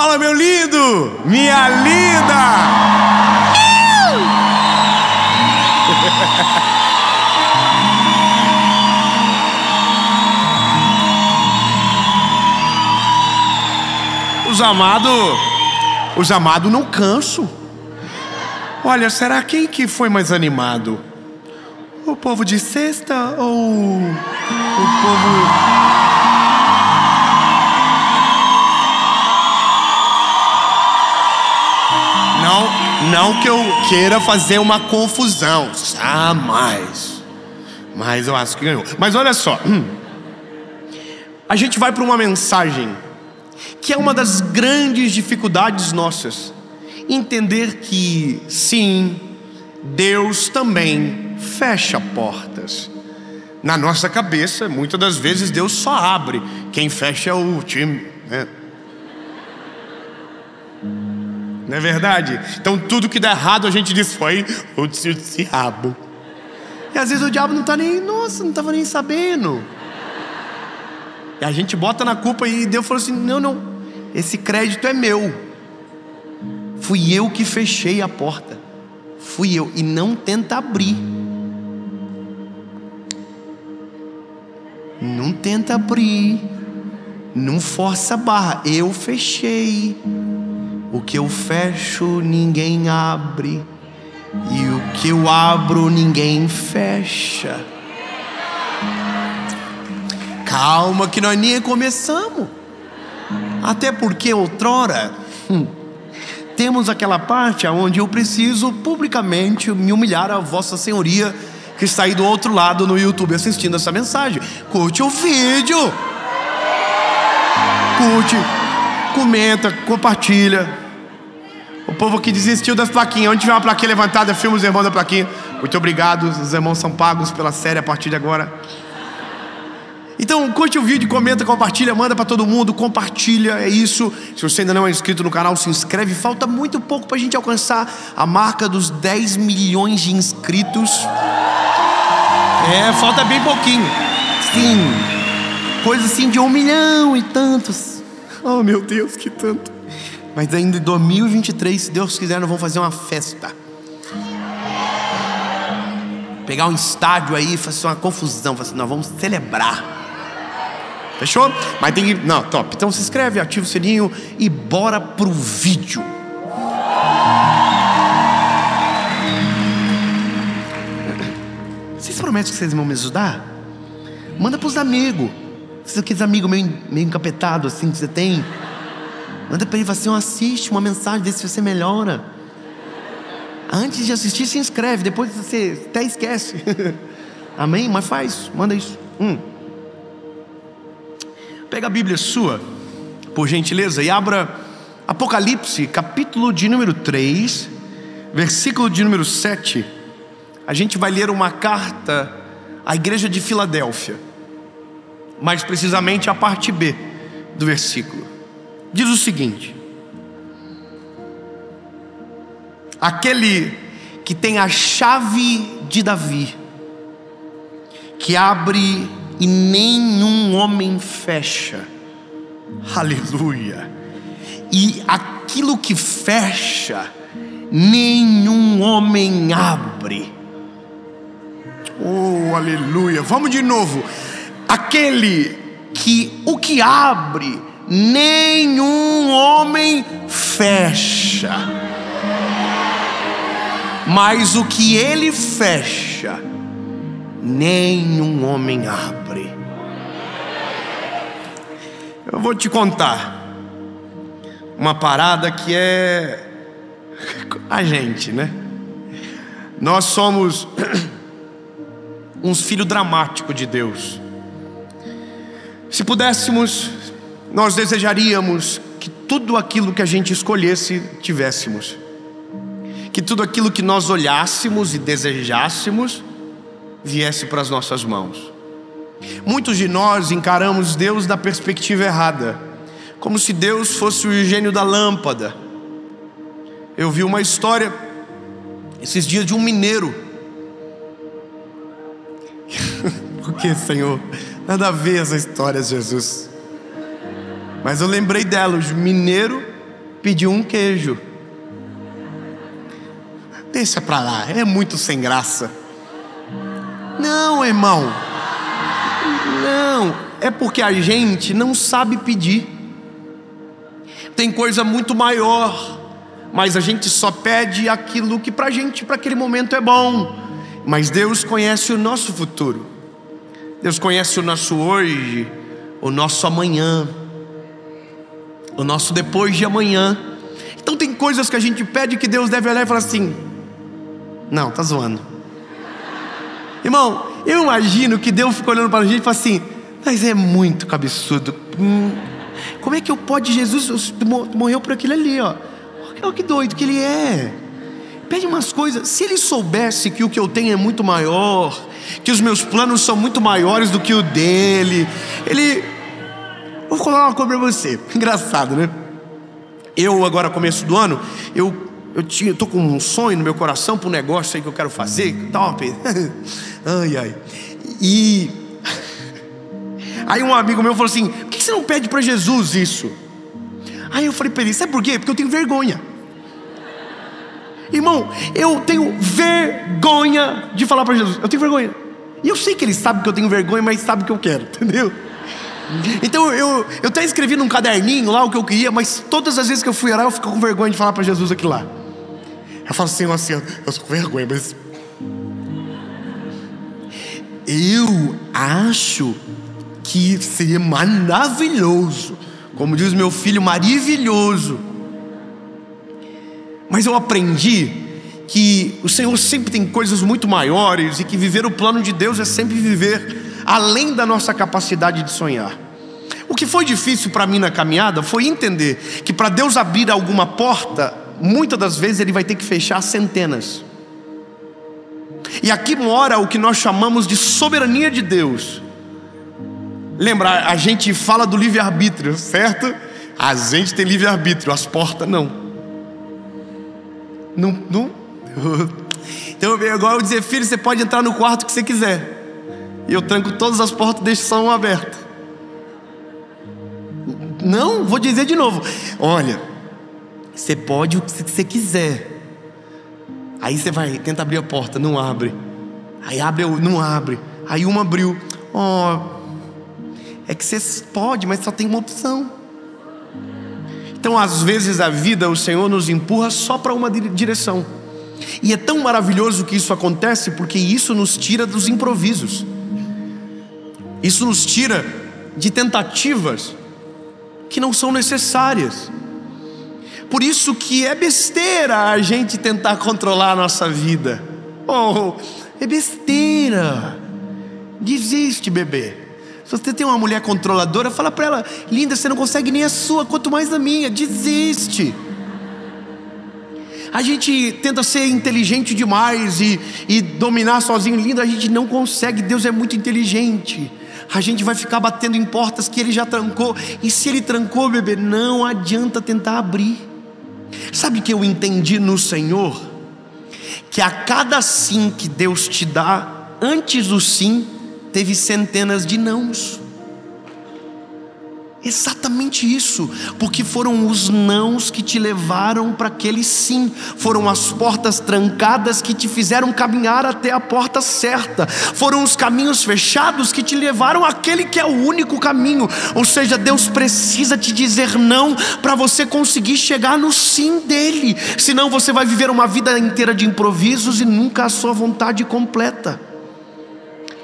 Fala, meu lindo, minha linda. Os amados não cansam. Olha, será quem que foi mais animado? O povo de sexta ou o povo... Não que eu queira fazer uma confusão, jamais. Mas eu acho que ganhou. Mas olha só, a gente vai para uma mensagem que é uma das grandes dificuldades nossas. Entender que, sim, Deus também fecha portas. Na nossa cabeça, muitas das vezes Deus só abre, quem fecha é o time, né? Não é verdade? Então tudo que dá errado a gente diz foi o diabo. E às vezes o diabo não está nem, nossa, não estava nem sabendo. E a gente bota na culpa e Deus falou assim: não, esse crédito é meu. Fui eu que fechei a porta. Fui eu. E não tenta abrir. Não tenta abrir. Não força a barra. Eu fechei. O que eu fecho, ninguém abre. E o que eu abro, ninguém fecha. Calma que nós nem começamos. Até porque outrora temos aquela parte onde eu preciso publicamente me humilhar a Vossa Senhoria que está aí do outro lado no YouTube assistindo essa mensagem. Curte o vídeo. Curte, comenta, compartilha. O povo que desistiu das plaquinhas, onde tiver uma plaquinha levantada, filma os irmãos da plaquinha. Muito obrigado, os irmãos são pagos pela série a partir de agora. Então curte o vídeo, comenta, compartilha, manda para todo mundo, compartilha, é isso. Se você ainda não é inscrito no canal, se inscreve. Falta muito pouco para a gente alcançar a marca dos 10 milhões de inscritos. Falta bem pouquinho. Sim, coisa assim de 1 milhão e tantos. Oh meu Deus, que tanto. Mas ainda em 2023, se Deus quiser, nós vamos fazer uma festa. Pegar um estádio aí, fazer uma confusão, fazer, nós vamos celebrar. Fechou? Mas tem que... Não, top. Então se inscreve, ativa o sininho e bora pro vídeo. Vocês prometem que vocês vão me ajudar? Manda pros amigos. Se aqueles amigos meio encapetados assim que você tem, manda pra ele e fala assim: assiste uma mensagem, vê se você melhora. Antes de assistir, se inscreve. Depois você até esquece. Amém? Mas faz, manda isso. Pega a Bíblia sua, por gentileza, e abra Apocalipse, capítulo de número 3, versículo de número 7. A gente vai ler uma carta à igreja de Filadélfia, mais precisamente a parte B do versículo. Diz o seguinte: aquele que tem a chave de Davi, que abre e nenhum homem fecha. Aleluia. E aquilo que fecha, nenhum homem abre. Oh, aleluia. Vamos de novo. Aquele que o que abre, nenhum homem fecha. Mas o que ele fecha, nenhum homem abre. Eu vou te contar uma parada que é a gente, né? Nós somos uns filhos dramáticos de Deus. Se pudéssemos, nós desejaríamos que tudo aquilo que a gente escolhesse tivéssemos, que tudo aquilo que nós olhássemos e desejássemos viesse para as nossas mãos. Muitos de nós encaramos Deus da perspectiva errada, como se Deus fosse o gênio da lâmpada. Eu vi uma história esses dias de um mineiro. Por que, Senhor? Nada a ver essa história, Jesus. Mas eu lembrei dela. O mineiro pediu um queijo. Deixa pra lá, é muito sem graça. Não, irmão. Não, é porque a gente não sabe pedir. Tem coisa muito maior, mas a gente só pede aquilo que pra gente, pra aquele momento é bom. Mas Deus conhece o nosso futuro. Deus conhece o nosso hoje, o nosso amanhã, o nosso depois de amanhã. Então tem coisas que a gente pede que Deus deve olhar e falar assim: não, tá zoando. Irmão, eu imagino que Deus fica olhando para a gente e fala assim: mas é muito cabeçudo. Como é que eu pode? Jesus morreu por aquilo ali, ó. Olha que doido que ele é. Pede umas coisas. Se ele soubesse que o que eu tenho é muito maior, que os meus planos são muito maiores do que o dele, ele... Vou falar uma coisa para você. Engraçado, né? Eu agora, começo do ano, eu tô com um sonho no meu coração para um negócio aí que eu quero fazer. Top. Ai. E aí um amigo meu falou assim: por que você não pede para Jesus isso? Aí eu falei para ele: sabe por quê? Porque eu tenho vergonha. Irmão, eu tenho vergonha de falar para Jesus. Eu tenho vergonha. E eu sei que ele sabe que eu tenho vergonha, mas sabe o que eu quero, entendeu? Então eu até escrevi num caderninho lá o que eu queria, mas todas as vezes que eu fui orar eu fico com vergonha de falar para Jesus aquilo lá. Eu falo assim, eu tô com vergonha, mas eu acho que seria maravilhoso, como diz meu filho, maravilhoso. Mas eu aprendi que o Senhor sempre tem coisas muito maiores e que viver o plano de Deus é sempre viver além da nossa capacidade de sonhar. O que foi difícil para mim na caminhada foi entender que para Deus abrir alguma porta, muitas das vezes Ele vai ter que fechar centenas. E aqui mora o que nós chamamos de soberania de Deus. Lembra, a gente fala do livre-arbítrio, certo? A gente tem livre-arbítrio, as portas não. Não. Então é igual eu dizer: filho, você pode entrar no quarto que você quiser, e eu tranco todas as portas e deixo só uma aberta. Não, vou dizer de novo: olha, você pode o que você quiser. Aí você vai, tenta abrir a porta, não abre. Aí abre, não abre. Aí uma abriu. É que você pode, mas só tem uma opção. Então às vezes a vida, o Senhor nos empurra só para uma direção. E é tão maravilhoso que isso acontece, porque isso nos tira dos improvisos. Isso nos tira de tentativas que não são necessárias. Por isso que é besteira a gente tentar controlar a nossa vida. É besteira. Desiste, bebê. Se você tem uma mulher controladora, fala para ela: linda, você não consegue nem a sua, quanto mais a minha. Desiste. A gente tenta ser inteligente demais e dominar sozinho. Linda, a gente não consegue. Deus é muito inteligente. A gente vai ficar batendo em portas que Ele já trancou. E se Ele trancou, bebê, não adianta tentar abrir. Sabe o que eu entendi no Senhor? Que a cada sim que Deus te dá, antes do sim teve centenas de nãos. Exatamente isso, porque foram os nãos que te levaram para aquele sim, foram as portas trancadas que te fizeram caminhar até a porta certa, foram os caminhos fechados que te levaram àquele que é o único caminho. Ou seja, Deus precisa te dizer não para você conseguir chegar no sim dele, senão você vai viver uma vida inteira de improvisos e nunca a sua vontade completa.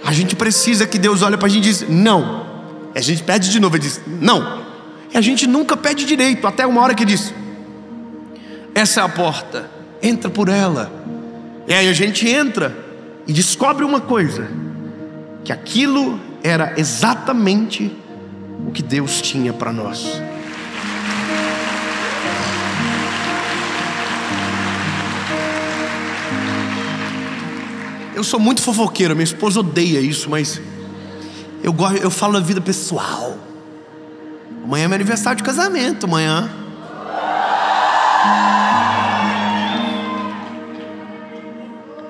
A gente precisa que Deus olhe para a gente e diz não. A gente pede de novo e diz não. E a gente nunca pede direito, até uma hora que diz: essa é a porta, entra por ela. E aí a gente entra e descobre uma coisa: que aquilo era exatamente o que Deus tinha para nós. Eu sou muito fofoqueiro, minha esposa odeia isso, mas eu falo da vida pessoal. Amanhã é meu aniversário de casamento, amanhã.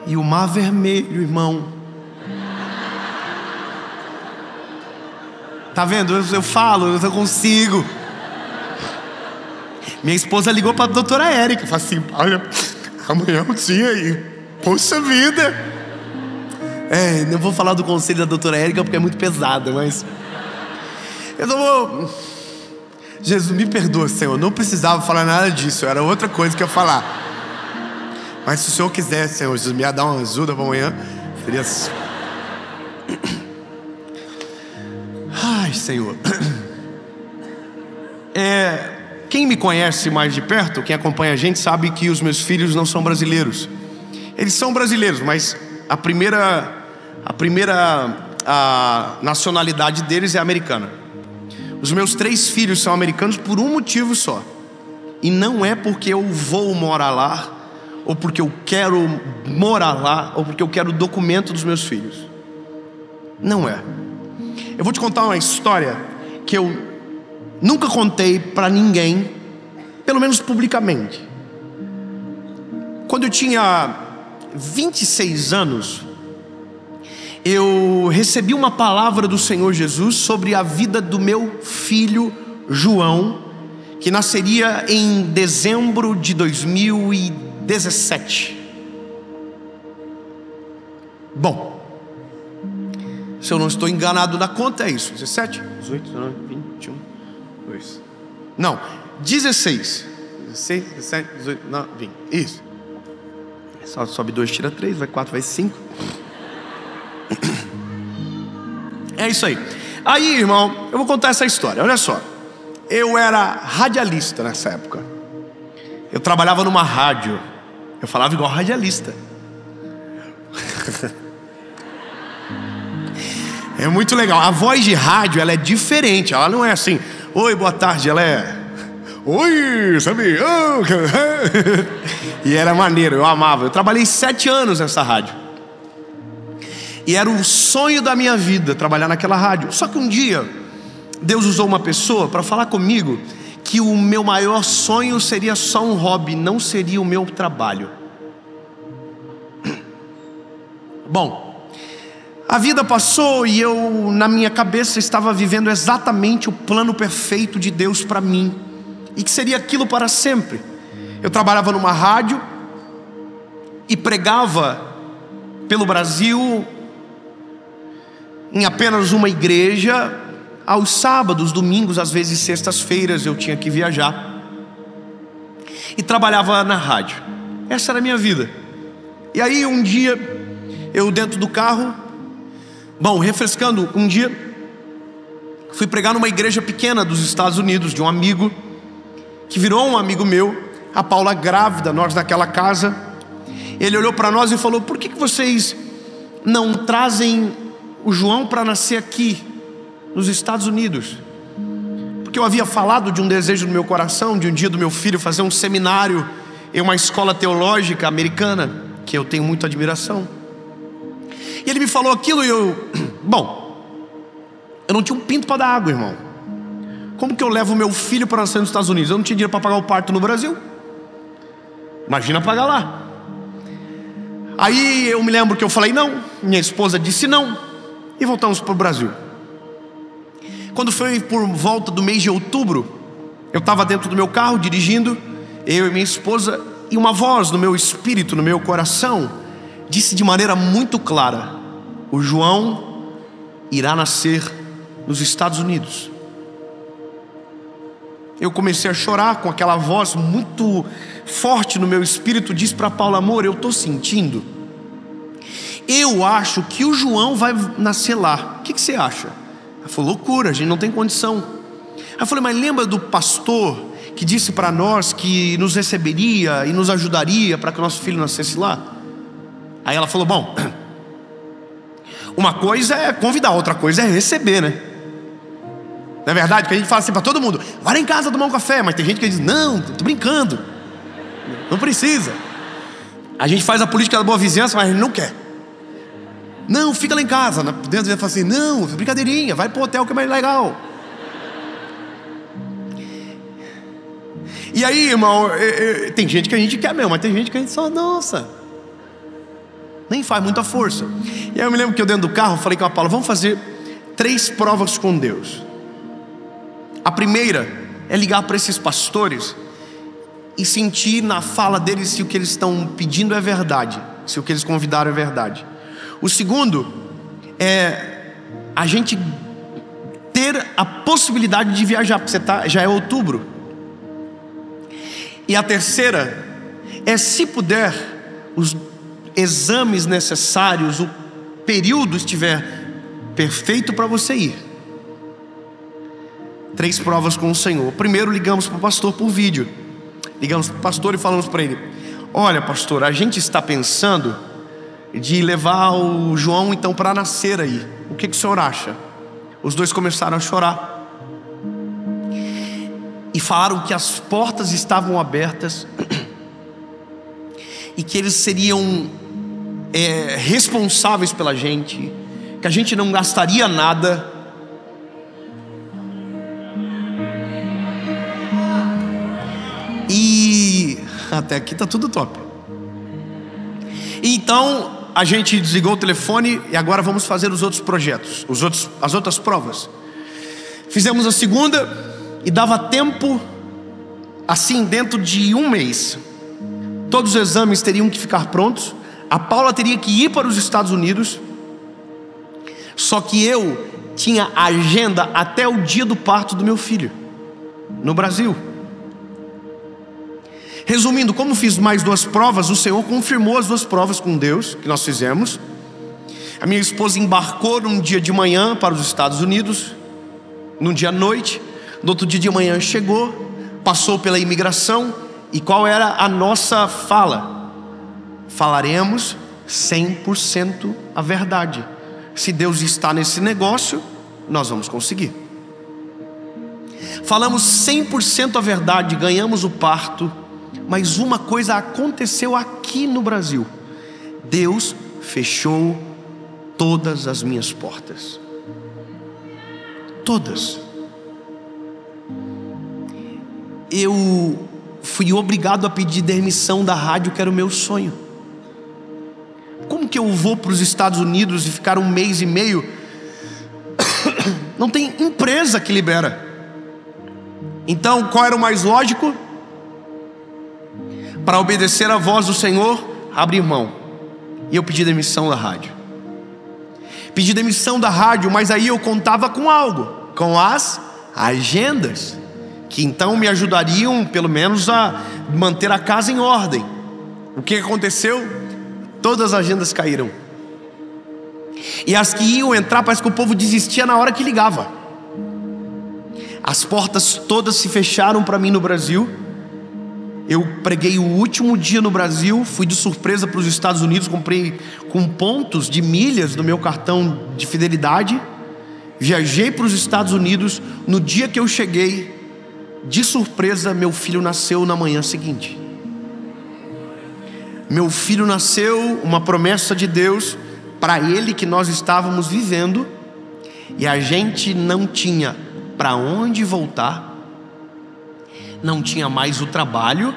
E o mar vermelho, irmão. Tá vendo? Eu falo, eu não consigo. Minha esposa ligou para a doutora Érica, falou assim: olha, amanhã é um dia aí, poxa vida. Não vou falar do conselho da doutora Érica porque é muito pesado, mas eu não vou. Jesus, me perdoa, Senhor, eu não precisava falar nada disso, era outra coisa que eu ia falar. Mas se o Senhor quiser, Senhor Jesus, me dar uma ajuda para amanhã, seria... Ai, Senhor. Quem me conhece mais de perto, quem acompanha a gente, sabe que os meus filhos não são brasileiros. Eles são brasileiros, mas a primeira nacionalidade deles é americana. Os meus 3 filhos são americanos por um motivo só. E não é porque eu vou morar lá, ou porque eu quero morar lá, ou porque eu quero o documento dos meus filhos. Não é. Eu vou te contar uma história que eu nunca contei para ninguém, pelo menos publicamente. Quando eu tinha 26 anos, eu recebi uma palavra do Senhor Jesus sobre a vida do meu filho João, que nasceria em dezembro de 2017. Bom, se eu não estou enganado na conta, é isso: 17, 18, 19, 20, 21, 2. Não, 16, 17, 18, 19, 20. Isso. Só sobe 2, tira 3, vai 4, vai 5. É isso aí. Aí, irmão, eu vou contar essa história. Olha só, eu era radialista nessa época. Eu trabalhava numa rádio. Eu falava igual radialista. É muito legal. A voz de rádio, ela é diferente. Ela não é assim: oi, boa tarde. Ela é: oi, sabe? E era maneiro, eu amava. Eu trabalhei 7 anos nessa rádio. E era o sonho da minha vida trabalhar naquela rádio. Só que um dia Deus usou uma pessoa para falar comigo que o meu maior sonho seria só um hobby, não seria o meu trabalho. Bom, a vida passou e eu, na minha cabeça, estava vivendo exatamente o plano perfeito de Deus para mim, e que seria aquilo para sempre. Eu trabalhava numa rádio e pregava pelo Brasil, em apenas uma igreja, aos sábados, domingos, às vezes sextas-feiras eu tinha que viajar. E trabalhava na rádio. Essa era a minha vida. E aí um dia, eu dentro do carro, refrescando, um dia fui pregar numa igreja pequena dos Estados Unidos, de um amigo, que virou um amigo meu, a Paula grávida, nós naquela casa. Ele olhou para nós e falou: por que vocês não trazem o João para nascer aqui, nos Estados Unidos? Porque eu havia falado de um desejo no meu coração, de um dia do meu filho fazer um seminário em uma escola teológica americana, que eu tenho muita admiração. E ele me falou aquilo e eu não tinha um pinto para dar água, irmão. Como que eu levo meu filho para nascer nos Estados Unidos? Eu não tinha dinheiro para pagar o parto no Brasil. Imagina pagar lá. Aí eu me lembro que eu falei não, minha esposa disse não, e voltamos para o Brasil. Quando foi por volta do mês de outubro, eu estava dentro do meu carro dirigindo, eu e minha esposa, e uma voz no meu espírito, no meu coração, disse de maneira muito clara: o João irá nascer nos Estados Unidos. Eu comecei a chorar com aquela voz muito forte no meu espírito. Disse para Paula: amor, eu estou sentindo, eu acho que o João vai nascer lá. O que você acha? Ela falou: loucura, a gente não tem condição. Eu falei: mas lembra do pastor que disse para nós que nos receberia e nos ajudaria para que o nosso filho nascesse lá? Aí ela falou: bom, uma coisa é convidar, outra coisa é receber, né? Não é verdade que a gente fala assim para todo mundo: vai lá em casa tomar um café. Mas tem gente que diz: não, tô brincando, não precisa. A gente faz a política da boa vizinhança, mas a gente não quer. Não, fica lá em casa. Dentro ele fala assim: não, brincadeirinha, vai pro hotel que é mais legal. E aí, irmão, tem gente que a gente quer mesmo, mas tem gente que a gente só, nossa, nem faz muita força. E aí eu me lembro que eu dentro do carro falei com a Paula: vamos fazer 3 provas com Deus. A primeira é ligar para esses pastores e sentir na fala deles se o que eles estão pedindo é verdade, se o que eles convidaram é verdade. O segundo é a gente ter a possibilidade de viajar, porque já é outubro. E a terceira é, se puder, os exames necessários, o período estiver perfeito para você ir. 3 provas com o Senhor. Primeiro, ligamos para o pastor por vídeo. Ligamos para o pastor e falamos para ele: olha, pastor, a gente está pensando de levar o João então para nascer aí. O que o senhor acha? Os dois começaram a chorar e falaram que as portas estavam abertas e que eles seriam responsáveis pela gente, que a gente não gastaria nada. E até aqui tá tudo top. Então a gente desligou o telefone e agora vamos fazer os outros projetos, as outras provas. Fizemos a segunda e dava tempo, assim, dentro de 1 mês, todos os exames teriam que ficar prontos. A Paula teria que ir para os Estados Unidos. Só que eu tinha agenda até o dia do parto do meu filho, no Brasil. Resumindo, como fiz mais 2 provas, o Senhor confirmou as 2 provas com Deus que nós fizemos. A minha esposa embarcou num dia de manhã para os Estados Unidos, num dia à noite. No outro dia de manhã chegou, passou pela imigração. E qual era a nossa fala? Falaremos 100% a verdade. Se Deus está nesse negócio, nós vamos conseguir. Falamos 100% a verdade, ganhamos o parto. Mas uma coisa aconteceu aqui no Brasil: Deus fechou todas as minhas portas. Todas. Eu fui obrigado a pedir demissão da rádio, que era o meu sonho. Como que eu vou para os Estados Unidos e ficar 1 mês e meio? Não tem empresa que libera. Então qual era o mais lógico? Para obedecer a voz do Senhor, abrir mão. E eu pedi demissão da rádio. Pedi demissão da rádio, mas aí eu contava com algo, com as agendas, que então me ajudariam pelo menos a manter a casa em ordem. O que aconteceu? Todas as agendas caíram. E as que iam entrar, parece que o povo desistia na hora que ligava. As portas todas se fecharam para mim no Brasil. Eu preguei o último dia no Brasil, fui de surpresa para os Estados Unidos, comprei com pontos de milhas no meu cartão de fidelidade. Viajei para os Estados Unidos. No dia que eu cheguei, de surpresa, meu filho nasceu na manhã seguinte. Meu filho nasceu, uma promessa de Deus para ele que nós estávamos vivendo, e a gente não tinha para onde voltar, não tinha mais o trabalho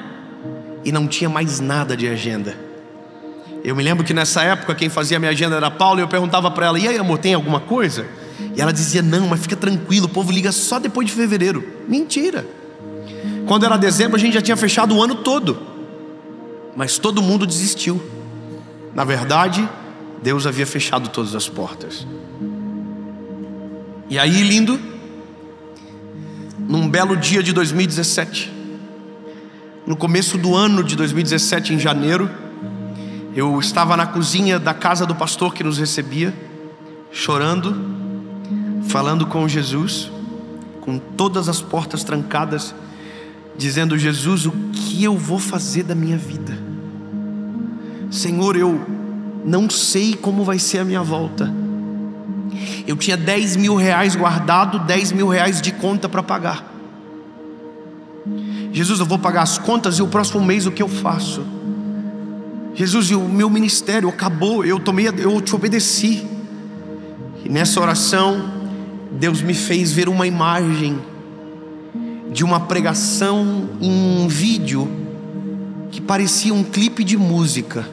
e não tinha mais nada de agenda. Eu me lembro que nessa época quem fazia a minha agenda era a Paula, e eu perguntava para ela: e aí, amor, tem alguma coisa? E ela dizia: não, mas fica tranquilo, o povo liga só depois de fevereiro. Mentira. Quando era dezembro a gente já tinha fechado o ano todo, mas todo mundo desistiu. Na verdade, Deus havia fechado todas as portas. E aí, lindo, num belo dia de 2017, no começo do ano de 2017, em janeiro, eu estava na cozinha da casa do pastor que nos recebia, chorando, falando com Jesus, com todas as portas trancadas, dizendo: Jesus, o que eu vou fazer da minha vida? Senhor, eu não sei como vai ser a minha volta. Eu tinha 10 mil reais guardado, 10 mil reais de conta para pagar. Jesus, eu vou pagar as contas e o próximo mês o que eu faço? Jesus, e o meu ministério acabou, eu te obedeci. E nessa oração, Deus me fez ver uma imagem de uma pregação em um vídeo que parecia um clipe de música.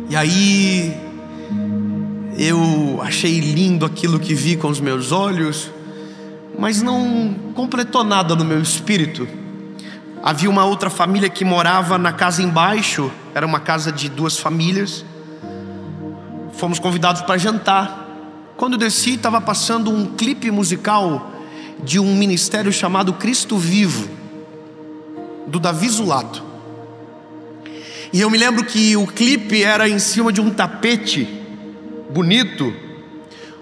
E aí Eu achei lindo aquilo que vi com os meus olhos, mas não completou nada no meu espírito. Havia uma outra família que morava na casa embaixo, era uma casa de 2 famílias. Fomos convidados para jantar. Quando eu desci, estava passando um clipe musical de um ministério chamado Cristo Vivo, do Davi Zulato. E eu me lembro que o clipe era em cima de um tapete bonito,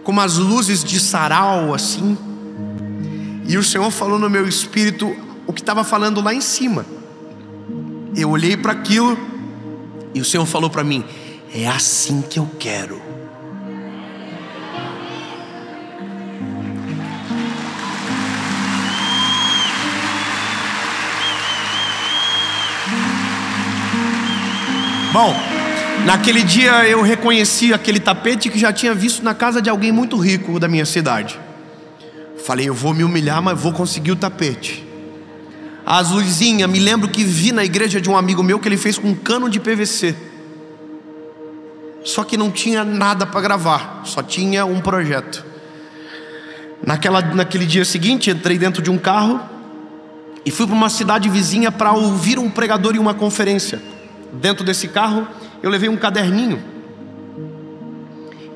com umas luzes de sarau assim. E o Senhor falou no meu espírito o que estava falando lá em cima. Eu olhei para aquilo e o Senhor falou para mim: é assim que eu quero. Bom, naquele dia eu reconheci aquele tapete que já tinha visto na casa de alguém muito rico da minha cidade. Falei, eu vou me humilhar, mas vou conseguir o tapete. As luzinhas, me lembro que vi na igreja de um amigo meu que ele fez com um cano de PVC. Só que não tinha nada para gravar, só tinha um projeto. Naquele dia seguinte, entrei dentro de um carro e fui para uma cidade vizinha para ouvir um pregador em uma conferência. Dentro desse carro eu levei um caderninho.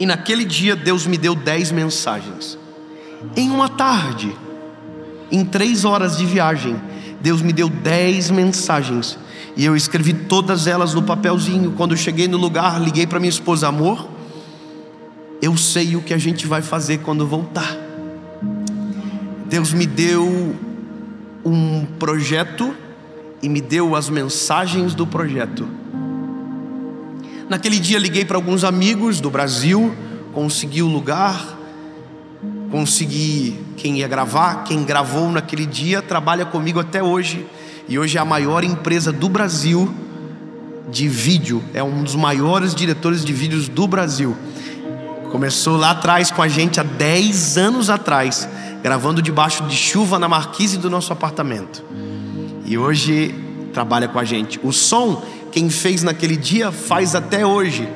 E naquele dia Deus me deu 10 mensagens. Em uma tarde, em 3 horas de viagem, Deus me deu 10 mensagens. E eu escrevi todas elas no papelzinho. Quando eu cheguei no lugar, liguei para minha esposa: amor, eu sei o que a gente vai fazer quando voltar. Deus me deu um projeto e me deu as mensagens do projeto. Naquele dia liguei para alguns amigos do Brasil, consegui o lugar, consegui quem ia gravar. Quem gravou naquele dia trabalha comigo até hoje, e hoje é a maior empresa do Brasil de vídeo, é um dos maiores diretores de vídeos do Brasil. Começou lá atrás com a gente há 10 anos atrás, gravando debaixo de chuva na marquise do nosso apartamento. E hoje trabalha com a gente. O som, quem fez naquele dia, faz até hoje.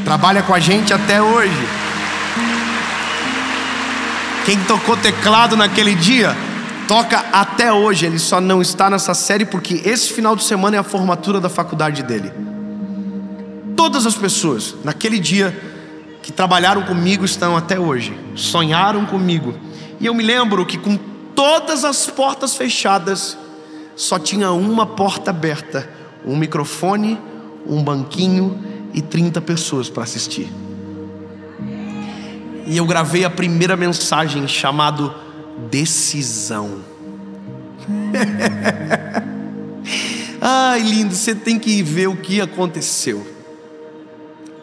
Trabalha com a gente até hoje. Quem tocou teclado naquele dia, toca até hoje. Ele só não está nessa série porque esse final de semana é a formatura da faculdade dele. Todas as pessoas naquele dia que trabalharam comigo estão até hoje. Sonharam comigo. E eu me lembro que com todas as portas fechadas, só tinha uma porta aberta, um microfone, um banquinho e 30 pessoas para assistir. E eu gravei a primeira mensagem, chamado Decisão. Ai, lindo, você tem que ver o que aconteceu.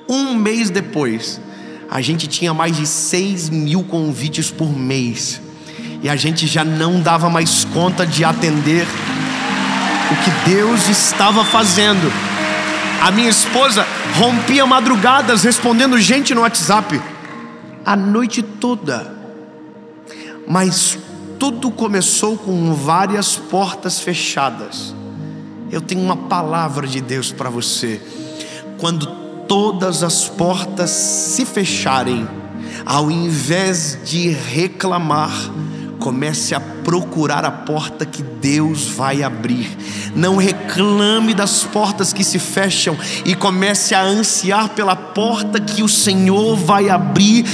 Um mês depois, a gente tinha mais de 6.000 convites por mês. E a gente já não dava mais conta de atender o que Deus estava fazendo. A minha esposa rompia madrugadas respondendo gente no WhatsApp, a noite toda. Mas tudo começou com várias portas fechadas. Eu tenho uma palavra de Deus para você. Quando todas as portas se fecharem, ao invés de reclamar, comece a procurar a porta que Deus vai abrir. Não reclame das portas que se fecham e comece a ansiar pela porta que o Senhor vai abrir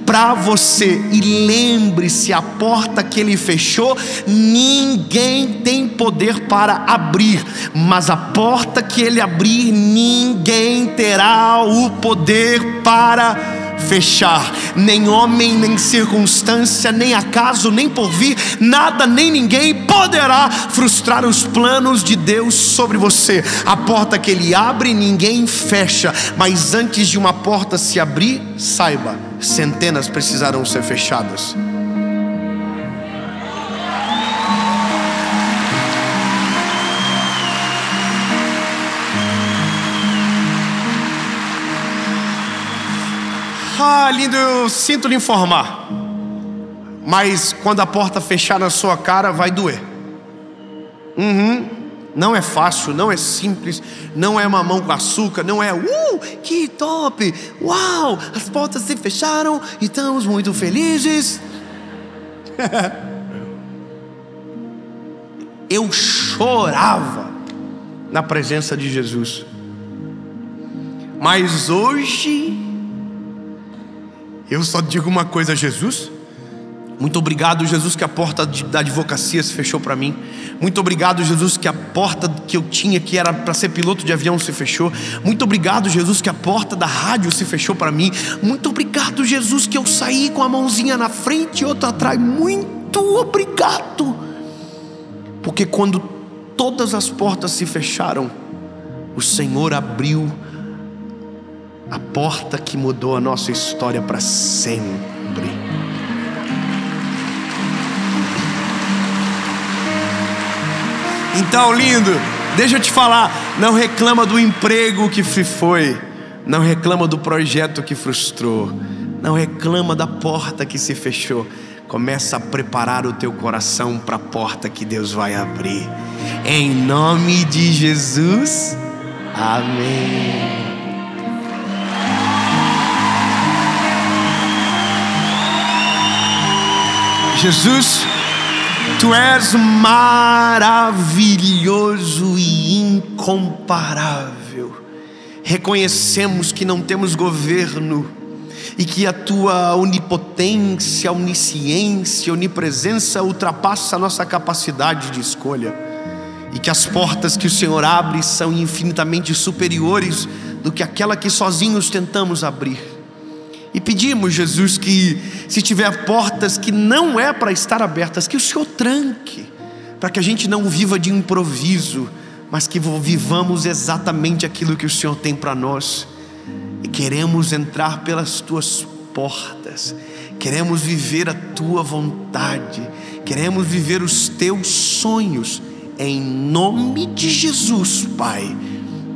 para você. E lembre-se, a porta que Ele fechou, ninguém tem poder para abrir, mas a porta que Ele abrir, ninguém terá o poder para fechar. Nem homem, nem circunstância, nem acaso, nem porvir, nada nem ninguém poderá frustrar os planos de Deus sobre você. A porta que Ele abre, ninguém fecha. Mas antes de uma porta se abrir, saiba, centenas precisarão ser fechadas. Ah, lindo, eu sinto lhe informar, mas quando a porta fechar na sua cara, vai doer. Não é fácil, não é simples, não é mamão com açúcar, não é que top, uau, as portas se fecharam e estamos muito felizes. Eu chorava na presença de Jesus. Mas hoje eu só digo uma coisa: Jesus, muito obrigado, Jesus, que a porta da advocacia se fechou para mim. Muito obrigado, Jesus, que a porta que eu tinha, que era para ser piloto de avião, se fechou. Muito obrigado, Jesus, que a porta da rádio se fechou para mim. Muito obrigado, Jesus, que eu saí com a mãozinha na frente e outra atrás. Muito obrigado. Porque quando todas as portas se fecharam, o Senhor abriu a porta que mudou a nossa história para sempre. Então, lindo, deixa eu te falar, não reclama do emprego que se foi, não reclama do projeto que frustrou, não reclama da porta que se fechou. Começa a preparar o teu coração para a porta que Deus vai abrir. Em nome de Jesus, amém. Jesus, Tu és maravilhoso e incomparável. Reconhecemos que não temos governo e que a Tua onipotência, onisciência, onipresença ultrapassa a nossa capacidade de escolha, e que as portas que o Senhor abre são infinitamente superiores do que aquela que sozinhos tentamos abrir. E pedimos, Jesus, que se tiver portas que não é para estar abertas, que o Senhor tranque, para que a gente não viva de improviso, mas que vivamos exatamente aquilo que o Senhor tem para nós. E queremos entrar pelas Tuas portas, queremos viver a Tua vontade, queremos viver os Teus sonhos, em nome de Jesus, Pai.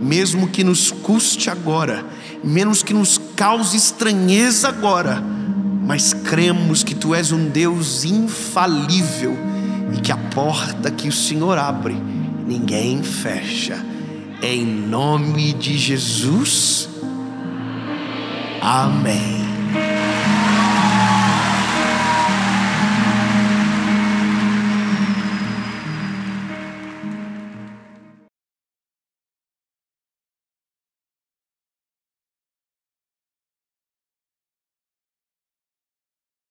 Mesmo que nos custe agora, menos que nos cause estranheza agora, mas cremos que Tu és um Deus infalível e que a porta que o Senhor abre, ninguém fecha. Em nome de Jesus, amém.